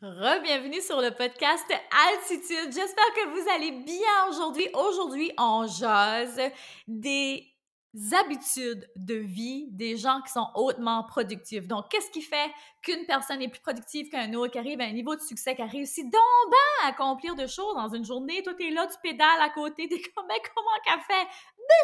Re-bienvenue sur le podcast Altitude. J'espère que vous allez bien aujourd'hui. Aujourd'hui, on jase des habitudes de vie des gens qui sont hautement productifs. Donc, qu'est-ce qui fait qu'une personne est plus productive qu'un autre, qui arrive à un niveau de succès, qui réussit donc bien à accomplir de choses dans une journée? Toi, t'es là, tu pédales à côté, t'es comme, mais comment qu'elle fait?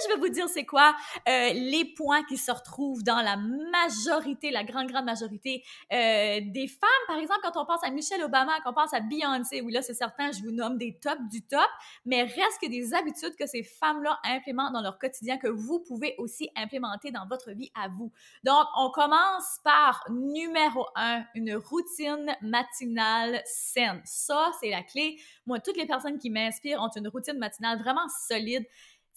Je vais vous dire c'est quoi les points qui se retrouvent dans la majorité, la grande majorité des femmes. Par exemple, quand on pense à Michelle Obama, quand on pense à Beyoncé, oui là c'est certain, je vous nomme des tops du top, mais reste que des habitudes que ces femmes-là implémentent dans leur quotidien que vous pouvez aussi implémenter dans votre vie à vous. Donc, on commence par numéro 1, une routine matinale saine. Ça, c'est la clé. Moi, toutes les personnes qui m'inspirent ont une routine matinale vraiment solide.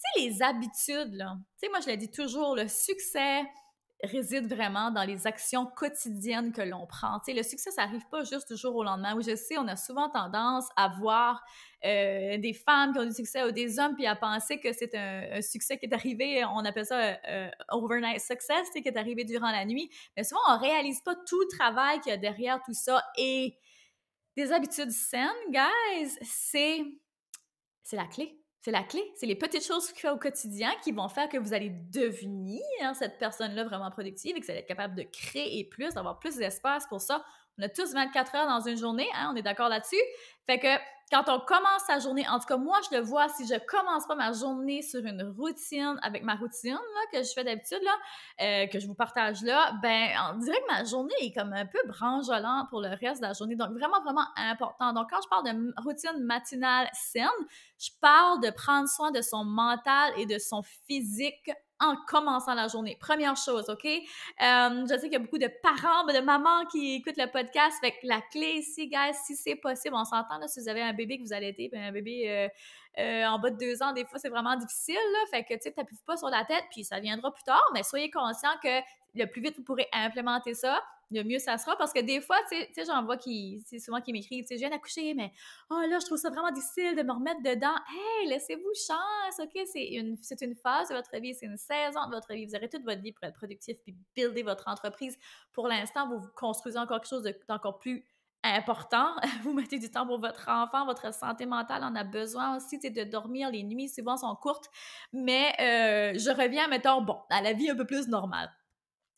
Tu sais, les habitudes, là, tu sais, moi, je le dis toujours, le succès réside vraiment dans les actions quotidiennes que l'on prend. Tu sais, le succès, ça n'arrive pas juste du jour au lendemain. Oui, je sais, on a souvent tendance à voir des femmes qui ont du succès ou des hommes, puis à penser que c'est un succès qui est arrivé, on appelle ça overnight success, tu sais, qui est arrivé durant la nuit. Mais souvent, on ne réalise pas tout le travail qu'il y a derrière tout ça. Et des habitudes saines, guys, c'est la clé. C'est la clé. C'est les petites choses qu'il fait au quotidien qui vont faire que vous allez devenir cette personne-là vraiment productive et que vous allez être capable de créer plus, d'avoir plus d'espace pour ça. On a tous 24 heures dans une journée, hein, on est d'accord là-dessus? Fait que quand on commence sa journée, en tout cas, moi, je le vois, si je commence pas ma journée sur une routine, avec ma routine là, que je fais d'habitude, là, que je vous partage là, ben, on dirait que ma journée est comme un peu brancholant pour le reste de la journée. Donc, vraiment, vraiment important. Donc, quand je parle de routine matinale saine, je parle de prendre soin de son mental et de son physique en commençant la journée. Première chose, OK? Je sais qu'il y a beaucoup de parents, de mamans qui écoutent le podcast. Fait que la clé ici, guys, si c'est possible, on s'entend, là, si vous avez un bébé que vous allaitez, puis un bébé en bas de 2 ans, des fois, c'est vraiment difficile, là. Fait que, tu sais, t'appuies pas sur la tête, puis ça viendra plus tard, mais soyez conscient que le plus vite vous pourrez implémenter ça, le mieux ça sera. Parce que des fois, tu sais, j'en vois qui, c'est souvent qui m'écrivent, tu sais, je viens d'accoucher, mais oh là, je trouve ça vraiment difficile de me remettre dedans. Hey, laissez-vous chance, OK? C'est une phase de votre vie, c'est une saison de votre vie. Vous aurez toute votre vie pour être productif puis builder votre entreprise. Pour l'instant, vous construisez encore quelque chose d'encore plus important. Vous mettez du temps pour votre enfant, votre santé mentale en a besoin aussi, de dormir. Les nuits, souvent, sont courtes. Mais je reviens, mettons, bon, à la vie un peu plus normale.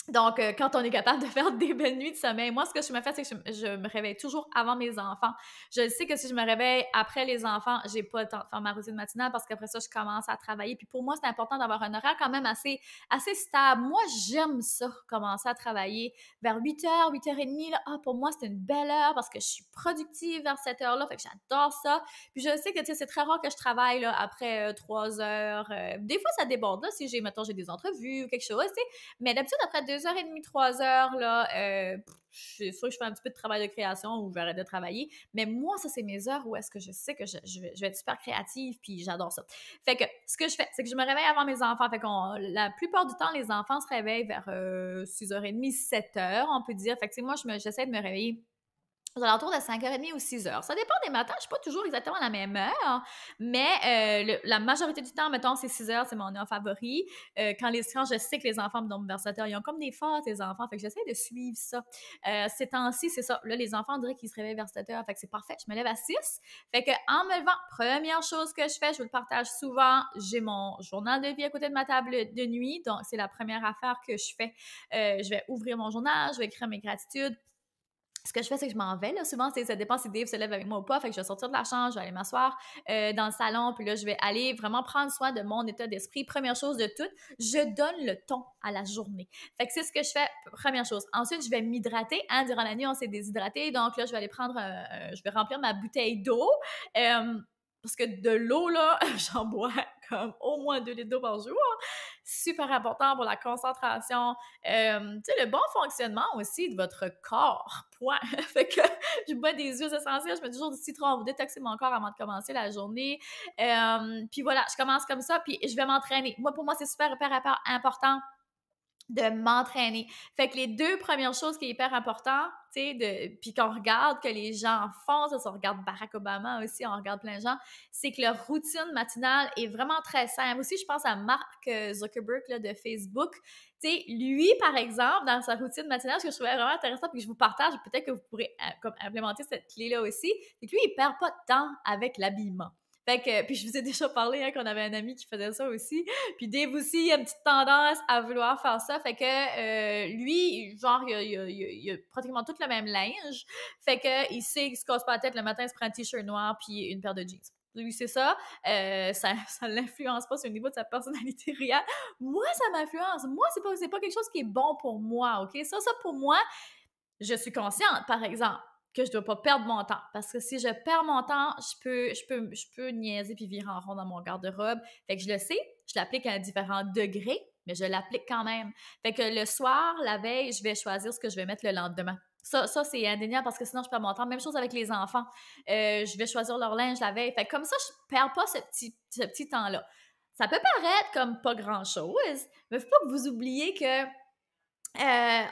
Donc, quand on est capable de faire des belles nuits de sommeil, moi, ce que je me fais, c'est que je me réveille toujours avant mes enfants. Je sais que si je me réveille après les enfants, j'ai pas le temps de faire ma routine matinale parce qu'après ça, je commence à travailler. Puis pour moi, c'est important d'avoir un horaire quand même assez stable. Moi, j'aime ça, commencer à travailler vers 8h, 8h30. Là. Ah, pour moi, c'est une belle heure parce que je suis productive vers cette heure-là. Fait que j'adore ça. Puis je sais que, tu sais, c'est très rare que je travaille là, après 3 heures. Des fois, ça déborde. Là, si mettons, j'ai des entrevues ou quelque chose, tu sais. Mais d'habitude, après 2h30, 3 heures, là, c'est sûr que je fais un petit peu de travail de création ou j'arrête de travailler. Mais moi, ça, c'est mes heures où est-ce que je sais que je vais être super créative puis j'adore ça. Fait que ce que je fais, c'est que je me réveille avant mes enfants. Fait que la plupart du temps, les enfants se réveillent vers 6h30, 7h, on peut dire. Fait que moi, j'essaie de me réveiller aux alentours de 5h30 ou 6h. Ça dépend des matins, je ne suis pas toujours exactement à la même heure, mais la majorité du temps, mettons, c'est 6h, c'est mon heure favori. Quand je sais que les enfants me dorment vers 7h, ils ont comme des phases, les enfants, fait que j'essaie de suivre ça. Ces temps-ci, c'est ça. Là, les enfants, on dirait qu'ils se réveillent vers 7h, fait que c'est parfait. Je me lève à 6. Fait que en me levant, première chose que je fais, je vous le partage souvent, j'ai mon journal de vie à côté de ma table de nuit, donc c'est la première affaire que je fais. Je vais ouvrir mon journal, je vais écrire mes gratitudes. Ce que je fais, c'est que je m'en vais. Là. Souvent, ça dépend si Dave se lève avec moi ou pas. Fait que je vais sortir de la chambre, je vais aller m'asseoir dans le salon, puis là, je vais aller vraiment prendre soin de mon état d'esprit. Première chose de tout, je donne le ton à la journée. Fait que c'est ce que je fais, première chose. Ensuite, je vais m'hydrater. Hein, durant la nuit, on s'est déshydraté. Donc là, je vais aller je vais remplir ma bouteille d'eau. Parce que de l'eau, là, j'en bois comme au moins 2 litres d'eau par jour. Super important pour la concentration. Tu sais, le bon fonctionnement aussi de votre corps. Point. Fait que je bois des huiles essentielles, je mets toujours du citron pour détoxer mon corps avant de commencer la journée. Puis voilà, je commence comme ça, puis je vais m'entraîner. Pour moi, c'est super, hyper important de m'entraîner. Fait que les deux premières choses qui est hyper important, tu sais, puis qu'on regarde, que les gens font, ça, on regarde Barack Obama aussi, on regarde plein de gens, c'est que leur routine matinale est vraiment très simple. Aussi, je pense à Mark Zuckerberg là, de Facebook. Tu sais, lui, par exemple, dans sa routine matinale, ce que je trouvais vraiment intéressant, puis que je vous partage, peut-être que vous pourrez comme implémenter cette clé-là aussi, c'est que lui, il perd pas de temps avec l'habillement. Fait que, puis je vous ai déjà parlé qu'on avait un ami qui faisait ça aussi. Puis Dave aussi, il a une petite tendance à vouloir faire ça. Fait que lui, genre, il a pratiquement tout le même linge. Fait que il sait qu'il se casse pas la tête. Le matin, il se prend un t-shirt noir puis une paire de jeans. Lui, c'est ça. Ça l'influence pas sur le niveau de sa personnalité réelle. Moi, ça m'influence. Moi, c'est pas quelque chose qui est bon pour moi, OK? Ça, pour moi, je suis consciente, par exemple, que je dois pas perdre mon temps. Parce que si je perds mon temps, je peux niaiser puis virer en rond dans mon garde-robe. Fait que je le sais, je l'applique à différents degrés, mais je l'applique quand même. Fait que le soir, la veille, je vais choisir ce que je vais mettre le lendemain. Ça c'est indéniable parce que sinon, je perds mon temps. Même chose avec les enfants. Je vais choisir leur linge la veille. Fait que comme ça, je perds pas ce petit temps-là. Ça peut paraître comme pas grand-chose, mais il faut pas que vous oubliez que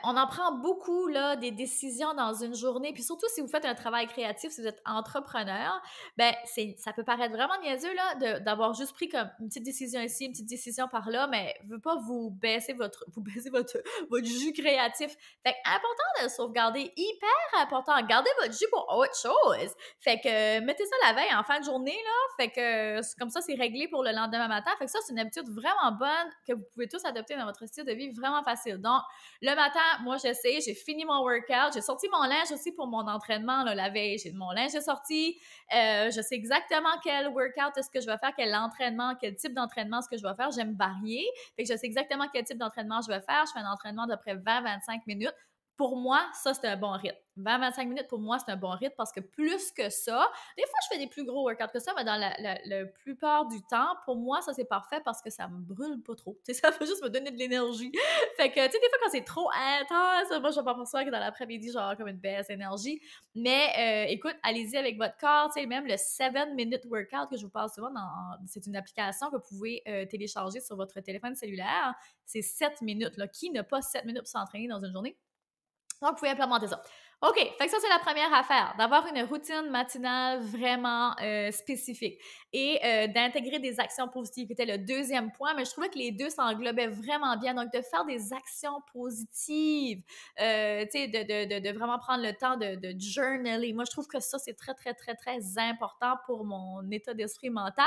on en prend beaucoup, là, des décisions dans une journée. Puis surtout, si vous faites un travail créatif, si vous êtes entrepreneur, ben ça peut paraître vraiment niaiseux, là, d'avoir juste pris comme une petite décision ici, une petite décision par là, mais je veux pas vous baisser votre jus créatif. Fait que important de le sauvegarder, hyper important. Gardez votre jus pour autre chose. Fait que mettez ça la veille en fin de journée, là. Fait que comme ça, c'est réglé pour le lendemain matin. Fait que ça, c'est une habitude vraiment bonne que vous pouvez tous adopter dans votre style de vie, vraiment facile. Donc, le matin, moi, je sais, j'ai fini mon workout, j'ai sorti mon linge aussi pour mon entraînement là, la veille. J'ai mon linge est sorti, je sais exactement quel workout est-ce que je vais faire, quel entraînement, quel type d'entraînement est-ce que je vais faire. J'aime varier, fait que je sais exactement quel type d'entraînement je vais faire. Je fais un entraînement d'à peu près 20-25 minutes. Pour moi, ça, c'est un bon rythme. 20-25 minutes, pour moi, c'est un bon rythme parce que plus que ça, des fois, je fais des plus gros workouts que ça, mais dans la plupart du temps, pour moi, ça, c'est parfait parce que ça me brûle pas trop. Tu sais, ça va juste me donner de l'énergie. Fait que, tu sais, des fois, quand c'est trop intense, moi, je vais pas penser que dans l'après-midi, genre, comme une baisse d'énergie. Mais, écoute, allez-y avec votre corps, tu sais, même le 7-minute workout que je vous parle souvent, c'est une application que vous pouvez télécharger sur votre téléphone cellulaire. C'est 7 minutes, là. Qui n'a pas 7 minutes pour s'entraîner dans une journée? Donc, vous pouvez implémenter ça. OK, fait que ça, c'est la première affaire, d'avoir une routine matinale vraiment spécifique et d'intégrer des actions positives, qui était le deuxième point, mais je trouvais que les deux s'englobaient vraiment bien. Donc, de faire des actions positives, tu sais, de vraiment prendre le temps de journaler. Moi, je trouve que ça, c'est très, très, très, très important pour mon état d'esprit mental.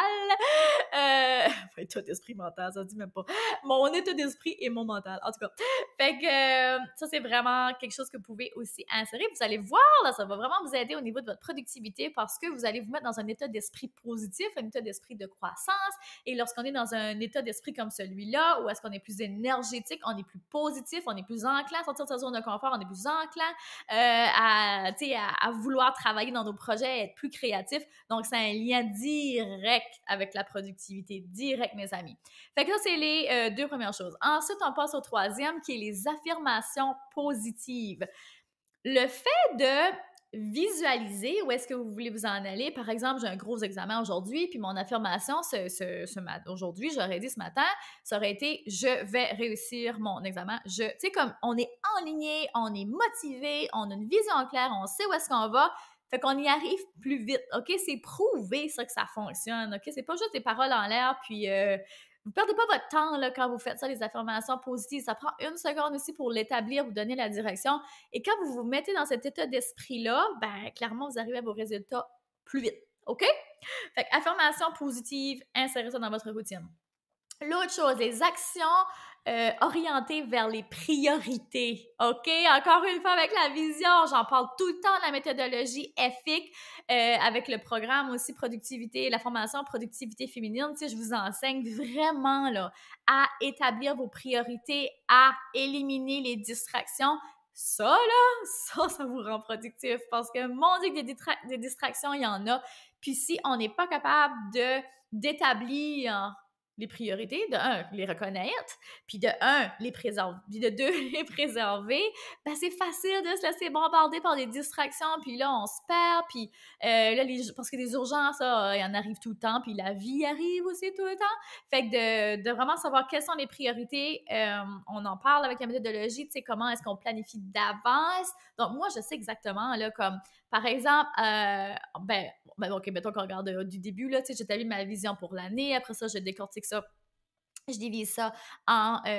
État d'esprit mental, ça dit même pas. Mon état d'esprit et mon mental, en tout cas. Fait que ça, c'est vraiment quelque chose que vous pouvez aussi insérer. Vous allez voir, là, ça va vraiment vous aider au niveau de votre productivité parce que vous allez vous mettre dans un état d'esprit positif, un état d'esprit de croissance. Et lorsqu'on est dans un état d'esprit comme celui-là, où est-ce qu'on est plus énergétique, on est plus positif, on est plus enclin à sortir de sa zone de confort, on est plus enclin à vouloir travailler dans nos projets, être plus créatif. Donc, c'est un lien direct avec la productivité, direct, mes amis. Fait que ça, c'est les deux premières choses. Ensuite, on passe au troisième, qui est les affirmations positives. Le fait de visualiser où est-ce que vous voulez vous en aller. Par exemple, j'ai un gros examen aujourd'hui, puis mon affirmation aujourd'hui, j'aurais dit ce matin, ça aurait été « Je vais réussir mon examen ». Tu sais, comme on est enligné, on est motivé, on a une vision claire, on sait où est-ce qu'on va, fait qu'on y arrive plus vite, OK? C'est prouvé, ça, que ça fonctionne, OK? C'est pas juste des paroles en l'air, puis vous perdez pas votre temps là, quand vous faites ça, les affirmations positives. Ça prend une seconde aussi pour l'établir, vous donner la direction. Et quand vous vous mettez dans cet état d'esprit-là, ben clairement, vous arrivez à vos résultats plus vite. OK? Fait que affirmation positive, insérez ça dans votre routine. L'autre chose, les actions orientées vers les priorités. OK? Encore une fois, avec la vision, j'en parle tout le temps de la méthodologie EFIC, avec le programme aussi productivité, la formation productivité féminine. Tu sais, je vous enseigne vraiment là, à établir vos priorités, à éliminer les distractions. Ça, là, ça vous rend productif parce que, mon Dieu, que des distractions, il y en a. Puis si on n'est pas capable d'établir les priorités, de un, les reconnaître, puis de un, les préserver, puis de deux, les préserver, ben c'est facile de se laisser bombarder par des distractions, puis là, on se perd, puis là, parce que des urgences, il y en arrive tout le temps, puis la vie arrive aussi tout le temps. Fait que de vraiment savoir quelles sont les priorités, on en parle avec la méthodologie, tu sais, comment est-ce qu'on planifie d'avance. Donc, moi, je sais exactement, là, comme, par exemple, OK, mettons qu'on regarde du début, là, tu sais, j'établis ma vision pour l'année, après ça, je décortique ça, je divise ça en, tu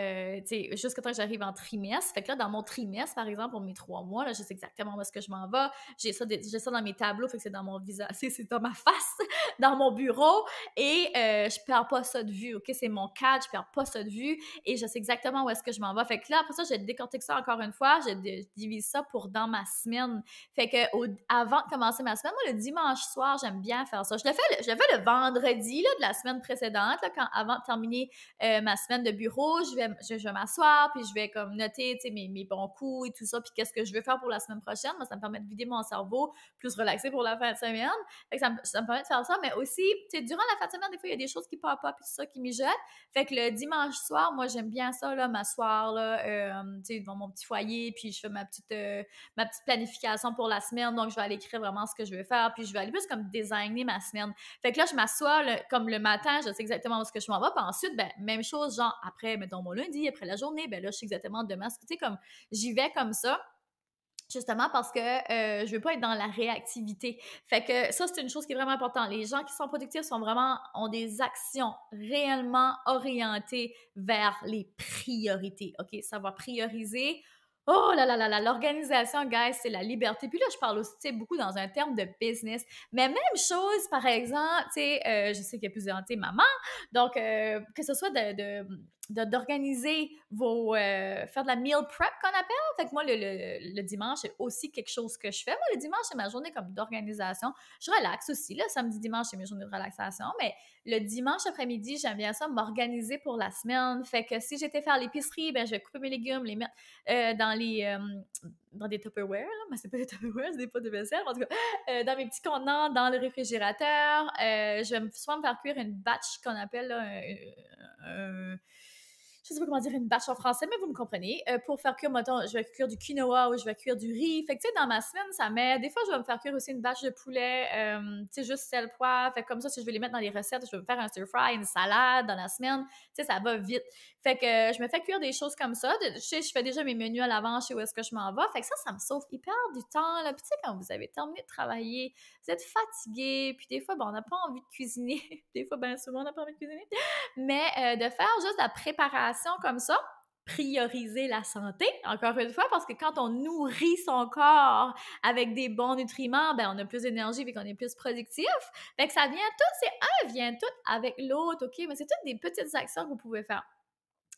sais, jusqu'à temps que j'arrive en trimestre. Fait que là, dans mon trimestre, par exemple, pour mes 3 mois, là, je sais exactement où est-ce que je m'en vais. J'ai ça dans mes tableaux, fait que c'est dans mon visage, c'est dans ma face, dans mon bureau, et je perds pas ça de vue, OK? C'est mon cadre, je perds pas ça de vue, et je sais exactement où est-ce que je m'en vais. Fait que là, après ça, je décortique ça encore une fois, je divise ça pour dans ma semaine. Fait que avant de commencer ma semaine, moi, le dimanche soir, j'aime bien faire ça. Je le fais le vendredi, là, de la semaine précédente, là, avant de terminer ma semaine de bureau, je vais m'asseoir, puis je vais comme noter, tu sais, mes bons coups et tout ça, puis qu'est-ce que je veux faire pour la semaine prochaine. Moi, ça me permet de vider mon cerveau, plus relaxer pour la fin de semaine. Fait que ça me permet de faire ça, mais aussi, tu sais, durant la fin de semaine, des fois, il y a des choses qui pop up et tout ça qui mijotent. Fait que le dimanche soir, moi, j'aime bien ça, là, m'asseoir, là, tu sais, devant mon petit foyer, puis je fais ma petite planification pour la semaine. Donc, je vais aller écrire vraiment ce que je veux faire, puis je vais aller plus comme designer ma semaine. Fait que là, je m'assois, comme le matin, je sais exactement où est-ce que je m'en vais, puis ensuite, ben, même chose, genre, après, mettons, mon lundi, après la journée, ben là, je sais exactement demain, tu sais, comme, j'y vais comme ça, justement parce que je veux pas être dans la réactivité. Fait que ça, c'est une chose qui est vraiment importante. Les gens qui sont productifs ont des actions réellement orientées vers les priorités. OK? Savoir prioriser. Oh là là là là, l'organisation, guys, c'est la liberté. Puis là, je parle aussi, tu sais, beaucoup dans un terme de business. Mais même chose, par exemple, tu sais, je sais qu'il y a plusieurs, tu sais, maman. Donc, que ce soit d'organiser faire de la meal prep qu'on appelle. Fait que moi, le dimanche, c'est aussi quelque chose que je fais. Moi, le dimanche, c'est ma journée comme d'organisation. Je relaxe aussi, là. Samedi, dimanche, c'est mes journées de relaxation. Mais le dimanche après-midi, j'aime bien ça, m'organiser pour la semaine. Fait que si j'étais faire l'épicerie, ben, je vais couper mes légumes, les mettre dans des Tupperware, là. Mais c'est pas des Tupperware, c'est des pots de vaisselle. En tout cas, dans mes petits contenants, dans le réfrigérateur. Je vais souvent me faire cuire une batch qu'on appelle, là, je sais pas comment dire une batch en français, mais vous me comprenez. Pour faire cuire, mettons, je vais cuire du quinoa ou je vais cuire du riz. Fait que, tu sais, dans ma semaine, ça m'aide. Des fois, je vais me faire cuire aussi une batch de poulet, tu sais, juste sel, poivre. Fait que comme ça, si je veux les mettre dans les recettes, je vais me faire un stir-fry, une salade dans la semaine. Tu sais, ça va vite. Fait que je me fais cuire des choses comme ça. Je fais déjà mes menus à l'avance, je sais où est-ce que je m'en vais. Fait que ça me sauve hyper du temps, là. Puis, tu sais, quand vous avez terminé de travailler, vous êtes fatigué, puis des fois, on n'a pas envie de cuisiner. Des fois, bien souvent, on n'a pas envie de cuisiner. Mais de faire juste la préparation comme ça, prioriser la santé, encore une fois, parce que quand on nourrit son corps avec des bons nutriments, ben on a plus d'énergie et qu'on est plus productif. Fait que ça vient tout, c'est un vient tout avec l'autre, OK? Mais c'est toutes des petites actions que vous pouvez faire.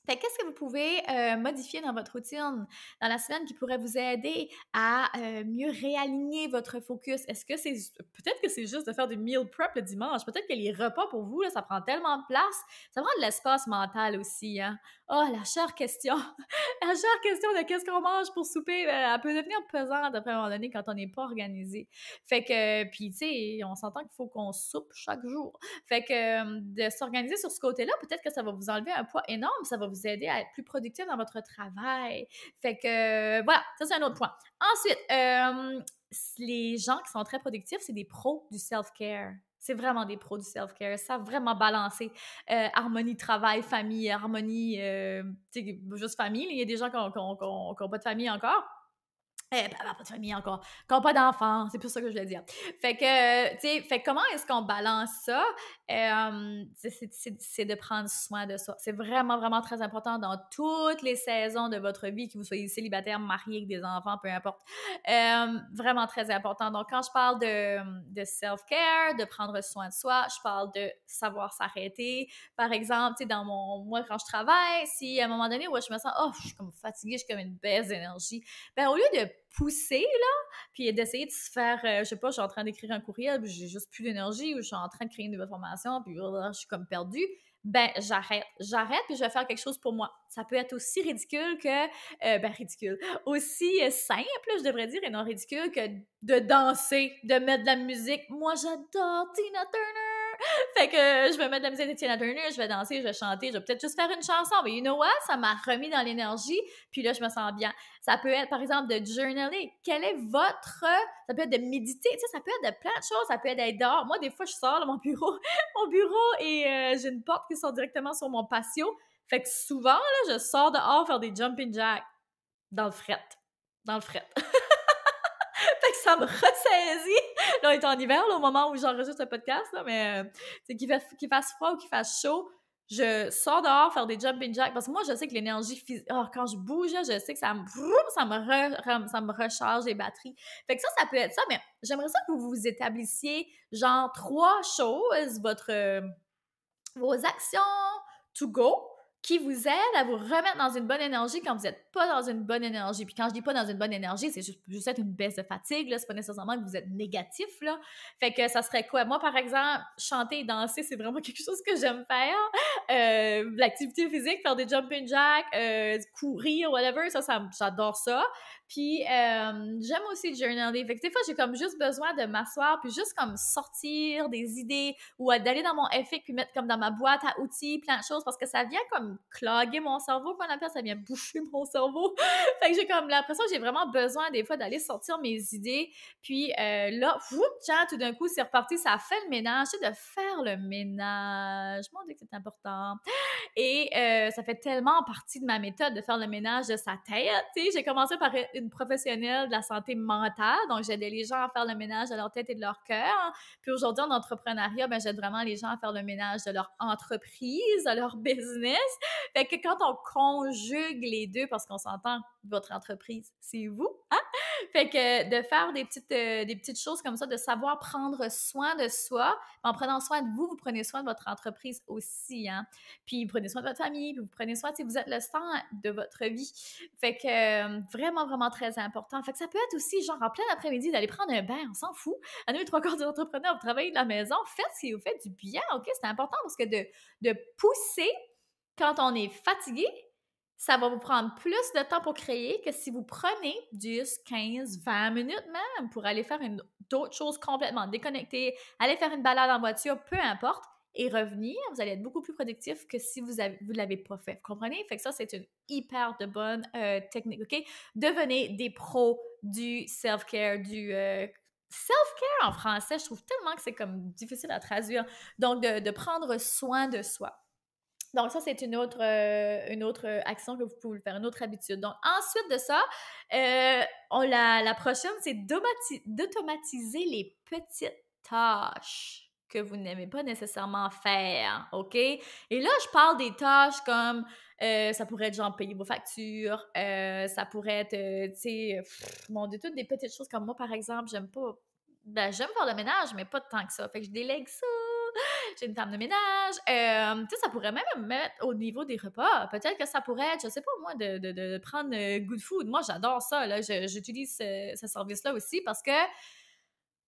Fait qu'est-ce que vous pouvez modifier dans votre routine dans la semaine qui pourrait vous aider à mieux réaligner votre focus? Est-ce que peut-être que c'est juste de faire du meal prep le dimanche? Peut-être que les repas pour vous, là, ça prend tellement de place. Ça prend de l'espace mental aussi, hein? Oh, la chère question! La chère question de qu'est-ce qu'on mange pour souper, elle peut devenir pesante après un moment donné quand on n'est pas organisé. Fait que, puis tu sais, on s'entend qu'il faut qu'on soupe chaque jour. Fait que de s'organiser sur ce côté-là, peut-être que ça va vous enlever un poids énorme, ça va vous aider à être plus productif dans votre travail. Fait que voilà, ça c'est un autre point. Ensuite, les gens qui sont très productifs, c'est des pros du self-care. C'est vraiment des pros du self-care. Ça vraiment balancer harmonie travail, famille, harmonie, juste famille. Il y a des gens qui n'ont pas de famille encore. Pas de famille encore. Qui n'ont pas d'enfants, c'est plus ça que je voulais dire. Fait que, tu sais, fait comment est-ce qu'on balance ça? C'est de prendre soin de soi. C'est vraiment, vraiment très important dans toutes les saisons de votre vie, que vous soyez célibataire, marié, avec des enfants, peu importe. Vraiment très important. Donc, quand je parle de self-care, de prendre soin de soi, je parle de savoir s'arrêter. Par exemple, tu sais, moi, quand je travaille, si à un moment donné, où je me sens, oh, je suis comme fatiguée, je suis comme une baisse d'énergie, ben au lieu de pousser, là, puis d'essayer de se faire, je sais pas, je suis en train d'écrire un courriel, puis j'ai juste plus d'énergie, ou je suis en train de créer une nouvelle formation, puis je suis comme perdue, ben j'arrête, puis je vais faire quelque chose pour moi. Ça peut être aussi ridicule aussi simple, je devrais dire, et non ridicule, que de danser, de mettre de la musique. Moi, j'adore Tina Turner! Fait que je vais mettre de la musique de Tina Turner, je vais danser, je vais chanter, je vais peut-être juste faire une chanson. Mais you know what? Ça m'a remis dans l'énergie, puis là, je me sens bien. Ça peut être, par exemple, de journaler. Quel est votre... Ça peut être de méditer, tu sais, ça peut être de plein de choses. Ça peut être d'être dehors. Moi, des fois, je sors de mon bureau, et j'ai une porte qui sort directement sur mon patio. Fait que souvent, là, je sors dehors faire des jumping jacks dans le fret. Dans le fret. Fait que ça me ressaisit. Là, on est en hiver, là, au moment où j'enregistre le podcast, là, mais qu'il fasse froid ou qu'il fasse chaud, je sors dehors faire des jumping jacks parce que moi, je sais que l'énergie physique, quand je bouge, là, je sais que ça me recharge les batteries. Fait que ça peut être ça, mais j'aimerais ça que vous vous établissiez genre 3 choses, vos actions to go qui vous aident à vous remettre dans une bonne énergie quand vous n'êtes pas dans une bonne énergie. Puis quand je dis pas dans une bonne énergie, c'est juste être une baisse de fatigue, là. C'est pas nécessairement que vous êtes négatif, là. Fait que ça serait quoi? Moi, par exemple, chanter et danser, c'est vraiment quelque chose que j'aime faire. L'activité physique, faire des jumping jacks, courir, whatever, j'adore ça. Puis j'aime aussi journaler. Fait que des fois, j'ai comme juste besoin de m'asseoir puis juste comme sortir des idées ou d'aller dans mon FX puis mettre comme dans ma boîte à outils plein de choses parce que ça vient comme cloguer mon cerveau, qu'on appelle, ça vient boucher mon cerveau. Fait que j'ai comme l'impression que j'ai vraiment besoin des fois d'aller sortir mes idées. Puis là, tiens, tout d'un coup, c'est reparti, ça fait le ménage. C'est de faire le ménage. Mon Dieu, que c'est important. Et ça fait tellement partie de ma méthode de faire le ménage de sa tête. Tu sais, j'ai commencé par une professionnelle de la santé mentale, donc j'aidais les gens à faire le ménage de leur tête et de leur cœur. Puis aujourd'hui, en entrepreneuriat, ben, j'aide vraiment les gens à faire le ménage de leur entreprise, de leur business. Fait que quand on conjugue les deux, parce qu'on s'entend, votre entreprise, c'est vous, hein? Fait que de faire des petites choses comme ça, de savoir prendre soin de soi, en prenant soin de vous, vous prenez soin de votre entreprise aussi, hein? Puis vous prenez soin de votre famille, puis vous prenez soin, si vous êtes le centre de votre vie. Fait que vraiment, vraiment très important. Fait que ça peut être aussi, genre, en plein après-midi, d'aller prendre un bain, on s'en fout. À nous, les 3 quarts des entrepreneurs, vous travaillez de la maison, faites ce qui vous fait du bien, OK? C'est important parce que de pousser quand on est fatigué, ça va vous prendre plus de temps pour créer que si vous prenez 10, 15, 20 minutes même pour aller faire d'autres choses complètement déconnectées, aller faire une balade en voiture, peu importe, et revenir, vous allez être beaucoup plus productif que si vous ne l'avez pas fait. Vous comprenez? Fait que ça, c'est une hyper de bonne technique, OK? Devenez des pros du self-care, du self-care en français. Je trouve tellement que c'est comme difficile à traduire. Donc, de prendre soin de soi. Donc, ça, c'est une autre action que vous pouvez faire, une autre habitude. Donc, ensuite de ça, la prochaine, c'est d'automatiser les petites tâches que vous n'aimez pas nécessairement faire, OK? Et là, je parle des tâches comme, ça pourrait être genre payer vos factures, ça pourrait être, tu sais, mon Dieu, toutes des petites choses comme moi, par exemple, j'aime faire le ménage, mais pas tant que ça. Fait que je délègue ça. J'ai une femme de ménage. Tu sais, ça pourrait même me mettre au niveau des repas. Peut-être que ça pourrait être, je sais pas moi, de prendre Good Food. Moi, j'adore ça. Là. J'utilise ce service-là aussi parce que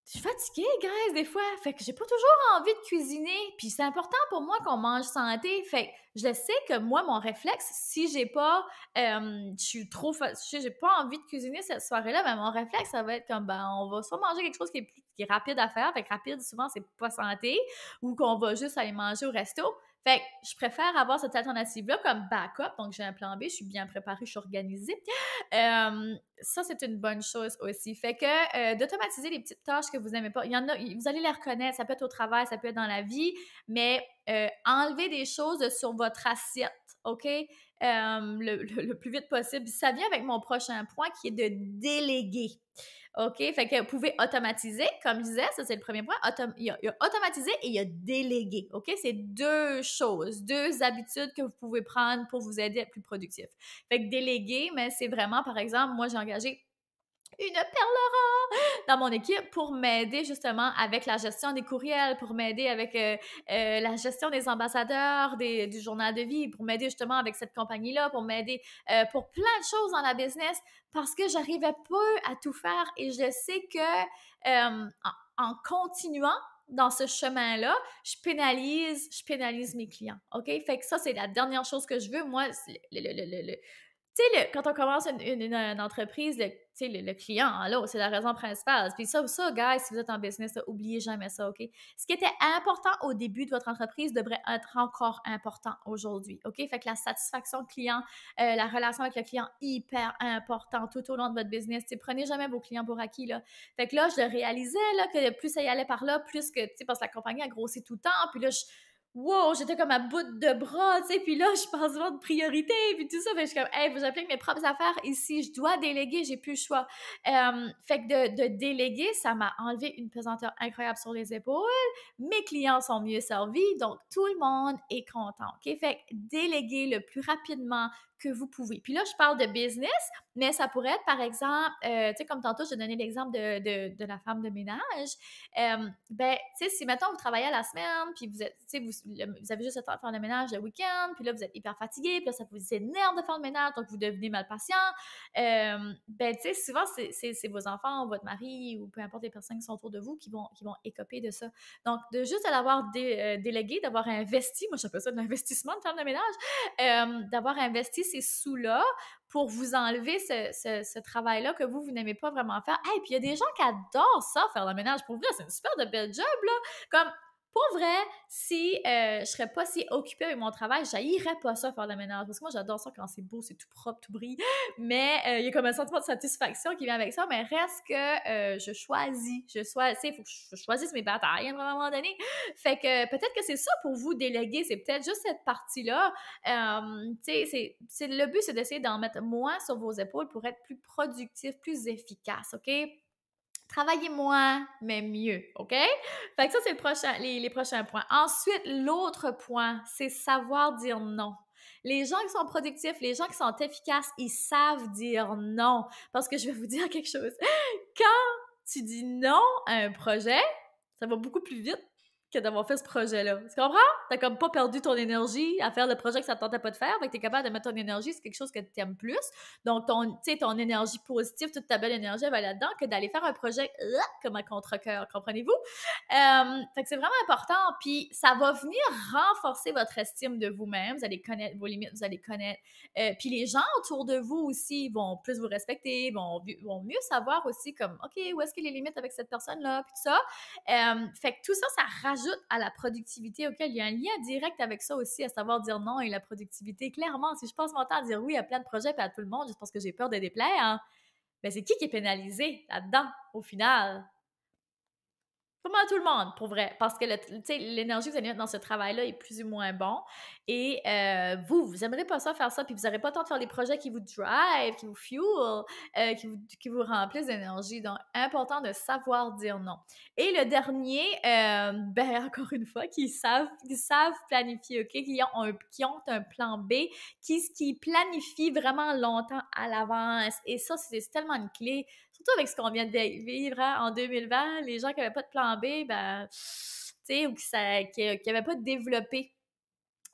je suis fatiguée, guys, des fois. Fait que j'ai pas toujours envie de cuisiner. Puis c'est important pour moi qu'on mange santé. Fait que je sais que moi, mon réflexe, si j'ai pas, je suis trop fatiguée, j'ai pas envie de cuisiner cette soirée-là, ben mon réflexe, ça va être comme, ben, on va soit manger quelque chose qui est rapide à faire. Fait que rapide, souvent, c'est pas santé. Ou qu'on va juste aller manger au resto. Fait que je préfère avoir cette alternative-là comme backup. Donc, j'ai un plan B, je suis bien préparée, je suis organisée. Ça, c'est une bonne chose aussi. Fait que d'automatiser les petites tâches que vous n'aimez pas, il y en a, vous allez les reconnaître, ça peut être au travail, ça peut être dans la vie, mais enlevez des choses sur votre assiette, OK? Le plus vite possible. Ça vient avec mon prochain point qui est de déléguer. OK? Fait que vous pouvez automatiser, comme je disais, ça c'est le premier point. Il y a automatiser et il y a déléguer. OK? C'est 2 choses, 2 habitudes que vous pouvez prendre pour vous aider à être plus productif. Fait que déléguer, mais c'est vraiment, par exemple, moi j'ai engagé une perle dans mon équipe pour m'aider justement avec la gestion des courriels, pour m'aider avec la gestion des ambassadeurs, du journal de vie, pour m'aider justement avec cette compagnie-là, pour m'aider pour plein de choses dans la business parce que j'arrivais pas à tout faire et je sais que en continuant dans ce chemin-là, je pénalise mes clients, OK? Fait que ça, c'est la dernière chose que je veux. Moi, Tu sais, quand on commence une entreprise, le client, là, c'est la raison principale. Puis ça, guys, si vous êtes en business, là, oubliez jamais ça, OK? Ce qui était important au début de votre entreprise devrait être encore important aujourd'hui, OK? Fait que la satisfaction client, la relation avec le client, hyper important tout au long de votre business. T'sais, prenez jamais vos clients pour acquis, là. Fait que là, je le réalisais, là, que plus ça y allait par là, plus que, tu sais, parce que la compagnie a grossi tout le temps, puis là, wow, j'étais comme à bout de bras, tu sais, puis là, je pense vraiment de priorité, puis tout ça, fait que je suis comme, hey, faut j'applique mes propres affaires ici, je dois déléguer, j'ai plus le choix. Fait que de déléguer, ça m'a enlevé une pesanteur incroyable sur les épaules, mes clients sont mieux servis, donc tout le monde est content, OK? Fait que déléguer le plus rapidement que vous pouvez. Puis là, je parle de business, mais ça pourrait être, par exemple, tu sais, comme tantôt, j'ai donné l'exemple de la femme de ménage. Ben, tu sais, si, mettons, vous travaillez à la semaine, puis vous êtes, tu sais, vous avez juste le temps de faire le ménage le week-end, puis là, vous êtes hyper fatigué, puis là, ça vous énerve de faire le ménage, donc vous devenez mal patient. Ben, tu sais, souvent, c'est vos enfants, votre mari, ou peu importe les personnes qui sont autour de vous qui vont écoper de ça. Donc, de juste l'avoir délégué, d'avoir investi, moi, j'appelle ça de l'investissement de faire le ménage, d'avoir investi ces sous-là pour vous enlever ce travail-là que vous n'aimez pas vraiment faire. Hey, puis il y a des gens qui adorent ça, faire le ménage. Pour vrai, c'est une super de belle job, là. Comme, pour vrai, si je serais pas si occupée avec mon travail, j'haïrais pas ça, faire le ménage. Parce que moi, j'adore ça quand c'est beau, c'est tout propre, tout brille. Mais il y a comme un sentiment de satisfaction qui vient avec ça. Mais reste que je choisis. Il faut que je choisisse mes batailles à un moment donné. Fait que peut-être que c'est ça pour vous déléguer. C'est peut-être juste cette partie-là. Tu sais, le but, c'est d'essayer d'en mettre moins sur vos épaules pour être plus productif, plus efficace, OK? Travaillez moins, mais mieux, OK? Fait que ça, c'est les prochains points. Ensuite, l'autre point, c'est savoir dire non. Les gens qui sont productifs, les gens qui sont efficaces, ils savent dire non. Parce que je vais vous dire quelque chose. Quand tu dis non à un projet, ça va beaucoup plus vite que d'avoir fait ce projet-là. Tu comprends? T'as comme pas perdu ton énergie à faire le projet que ça te tentait pas de faire, fait que t'es capable de mettre ton énergie sur quelque chose que tu aimes plus. Donc, ton énergie positive, toute ta belle énergie, elle va là-dedans, que d'aller faire un projet comme un contre-cœur, comprenez-vous? Fait que c'est vraiment important, puis ça va venir renforcer votre estime de vous-même, vous allez connaître vos limites, vous allez connaître, puis les gens autour de vous aussi vont plus vous respecter, vont mieux savoir aussi comme, OK, où est-ce qu'il y a les limites avec cette personne-là, puis tout ça. Fait que tout ça, ça rajoute à la productivité, auquel il y a un lien direct avec ça aussi, à savoir dire non et la productivité. Clairement, si je passe mon temps à dire oui à plein de projets et à tout le monde juste parce que j'ai peur de déplaire, hein, ben c'est qui est pénalisé là-dedans, au final? Pas mal tout le monde, pour vrai, parce que l'énergie que vous allez mettre dans ce travail-là est plus ou moins bon. Et vous n'aimerez pas ça, faire ça, puis vous n'aurez pas le temps de faire des projets qui vous drive, qui vous fuel, qui vous remplissent d'énergie. Donc, important de savoir dire non. Et le dernier, ben encore une fois, qui savent planifier, OK? Qui ont un plan B, qui planifient vraiment longtemps à l'avance. Et ça, c'est tellement une clé. Surtout avec ce qu'on vient de vivre en 2020, les gens qui n'avaient pas de plan B, ben, tu sais, ou qui n'avaient pas développé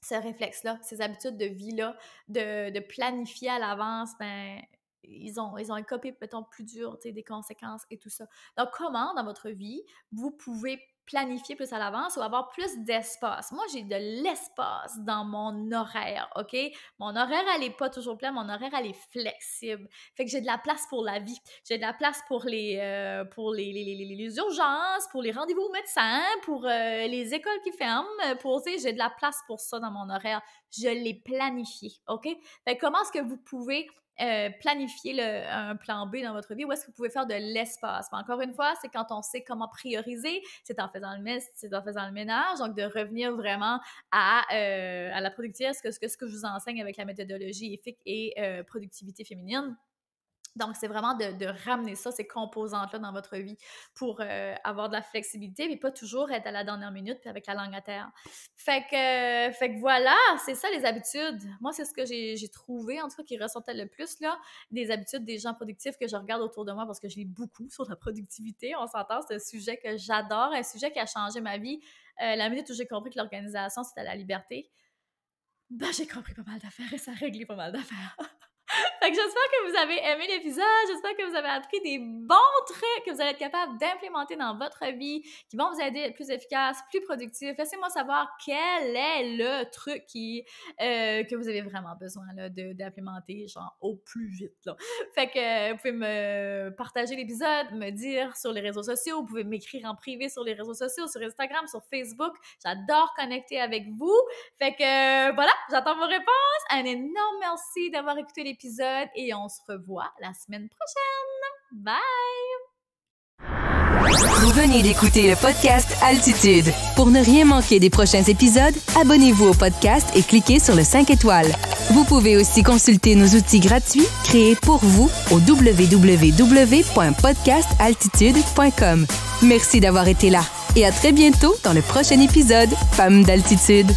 ce réflexe-là, ces habitudes de vie-là, de planifier à l'avance, ben, ils ont un copie, mettons, plus dur, tu sais, des conséquences et tout ça. Donc, comment, dans votre vie, vous pouvez planifier plus à l'avance ou avoir plus d'espace? Moi, j'ai de l'espace dans mon horaire, OK? Mon horaire, elle n'est pas toujours plein, mon horaire, elle est flexible. Fait que j'ai de la place pour la vie. J'ai de la place pour les urgences, pour les rendez-vous au médecin, pour les écoles qui ferment, pour, tu sais, j'ai de la place pour ça dans mon horaire. Je l'ai planifié, OK? Fait que comment est-ce que vous pouvez planifier un plan B dans votre vie? Où est-ce que vous pouvez faire de l'espace? Mais encore une fois, c'est quand on sait comment prioriser, c'est en faisant le ménage, donc de revenir vraiment à la productivité, ce que je vous enseigne avec la méthodologie EFIC et productivité féminine. Donc, c'est vraiment de ramener ça, ces composantes-là dans votre vie pour avoir de la flexibilité, mais pas toujours être à la dernière minute puis avec la langue à terre. Fait que voilà, c'est ça les habitudes. Moi, c'est ce que j'ai trouvé, en tout cas, qui ressortait le plus, là, des habitudes des gens productifs que je regarde autour de moi parce que je lis beaucoup sur la productivité. On s'entend, c'est un sujet que j'adore, un sujet qui a changé ma vie. La minute où j'ai compris que l'organisation, c'était la liberté, ben, j'ai compris pas mal d'affaires et ça a réglé pas mal d'affaires. Fait que j'espère que vous avez aimé l'épisode, j'espère que vous avez appris des bons trucs que vous allez être capable d'implémenter dans votre vie, qui vont vous aider à être plus efficace, plus productif. Laissez-moi savoir quel est le truc que vous avez vraiment besoin là, d'implémenter, genre au plus vite. Là. Fait que vous pouvez me partager l'épisode, me dire sur les réseaux sociaux, vous pouvez m'écrire en privé sur les réseaux sociaux, sur Instagram, sur Facebook. J'adore connecter avec vous. Fait que voilà, j'attends vos réponses. Un énorme merci d'avoir écouté l'épisode et on se revoit la semaine prochaine. Bye! Vous venez d'écouter le podcast Altitude. Pour ne rien manquer des prochains épisodes, abonnez-vous au podcast et cliquez sur le 5 étoiles. Vous pouvez aussi consulter nos outils gratuits créés pour vous au www.podcastaltitude.com. Merci d'avoir été là et à très bientôt dans le prochain épisode Femmes d'Altitude.